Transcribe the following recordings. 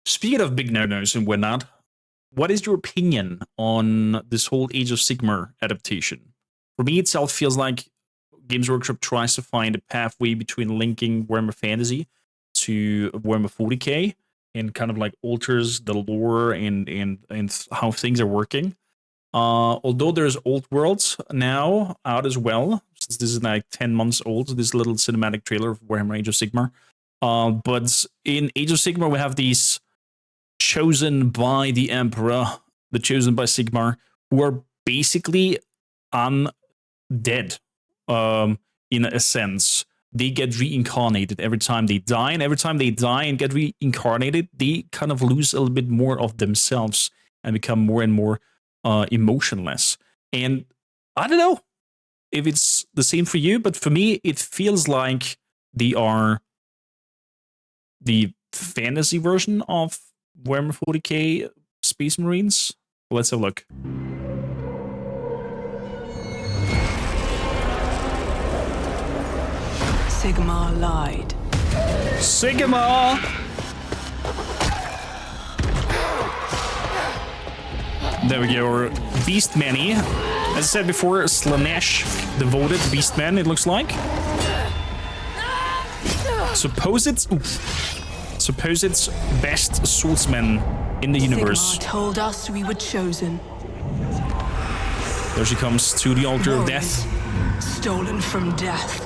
Speaking of big no-nos and whatnot, what is your opinion on this whole Age of Sigmar adaptation? For me, itself feels like Games Workshop tries to find a pathway between linking Warhammer Fantasy to Warhammer 40k and kind of like alters the lore and how things are working. Although there's old worlds now out as well, since this is like 10 months old, this little cinematic trailer of Warhammer Age of Sigmar. But in Age of Sigmar, we have these chosen by the Emperor, the chosen by Sigmar, who are basically undead, in a sense. They get reincarnated every time they die, and every time they die and get reincarnated, they kind of lose a little bit more of themselves and become more and more emotionless. And I don't know if it's the same for you, but for me, it feels like they are the fantasy version of Warhammer 40k Space Marines. Let's have a look. Sigmar lied. Sigmar! There we go. Beastman-y. As I said before, Slanesh devoted Beastman, it looks like. Suppose it's best swordsman in the universe. Sigmar told us we were chosen. There she comes to the altar of death. Stolen from death.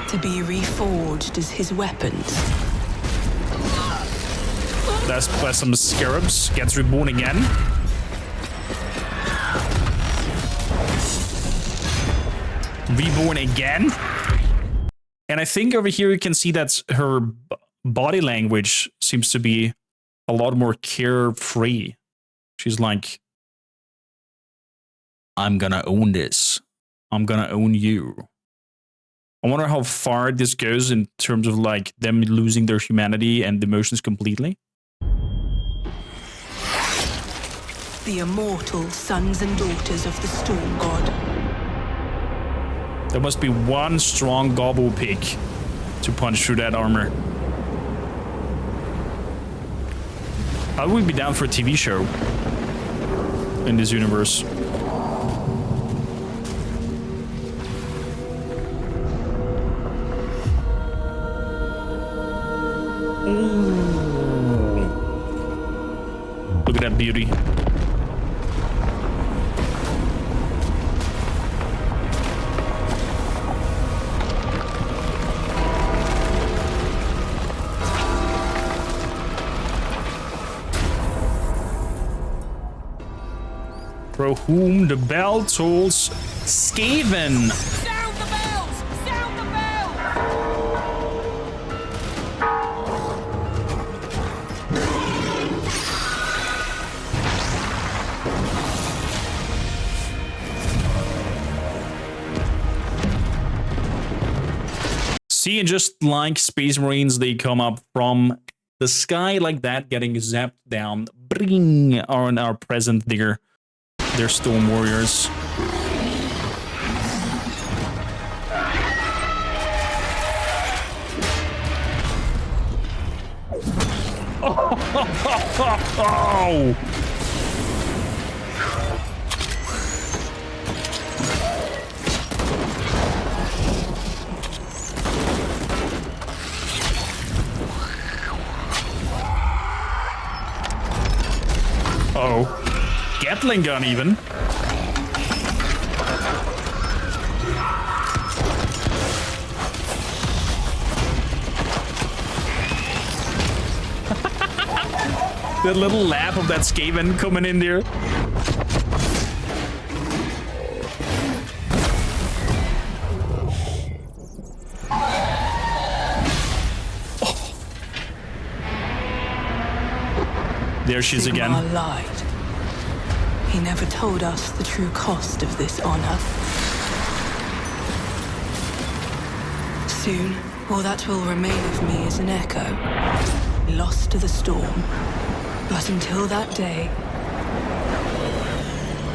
To be reforged as his weapons. That's by some scarabs. Gets reborn again. Reborn again. And I think over here you can see that her body language seems to be a lot more carefree. She's like, I'm gonna own this. I'm gonna own you. I wonder how far this goes in terms of like them losing their humanity and emotions completely. The immortal sons and daughters of the Storm God. There must be one strong gobble pig to punch through that armor. I would be down for a TV show in this universe. Ooh. Look at that beauty. For whom the bell tolls, Skaven. Sound the bells! Sound the bells! See, and just like Space Marines, they come up from the sky like that, getting zapped down. Bring on our present there. They're Storm Warriors. Oh! Oh. Gatling gun even. The little laugh of that Skaven coming in there. Oh. There she is again. Sigmar lied. He never told us the true cost of this honor. Soon, all that will remain of me is an echo, lost to the storm. But until that day,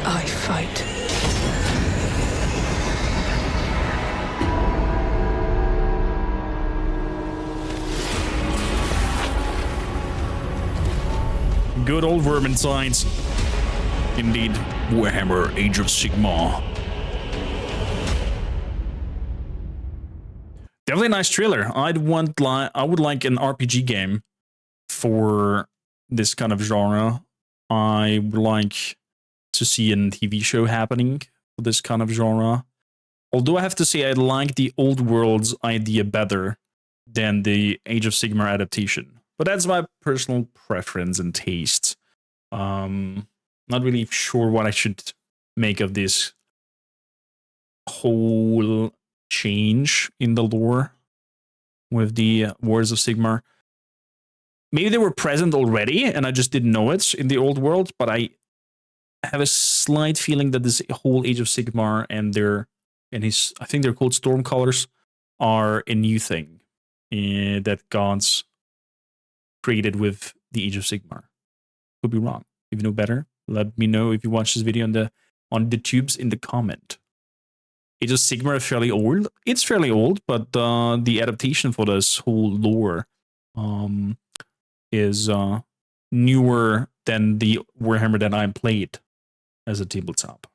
I fight. good old Verminsides. Indeed, Warhammer Age of Sigmar. Definitely a nice trailer. I would like an RPG game for this kind of genre. I would like to see a TV show happening for this kind of genre. Although I have to say I like the Old Worlds idea better than the Age of Sigmar adaptation. But that's my personal preference and taste. Not really sure what I should make of this whole change in the lore with the Wars of Sigmar. Maybe they were present already and I just didn't know it in the old world, but I have a slight feeling that this whole Age of Sigmar and I think they're called Stormcallers, are a new thing that gods created with the Age of Sigmar. Could be wrong. If you know better, let me know if you watch this video on the tubes in the comment. Age of Sigmar is fairly old. It's fairly old, but the adaptation for this whole lore is newer than the Warhammer that I played as a tabletop.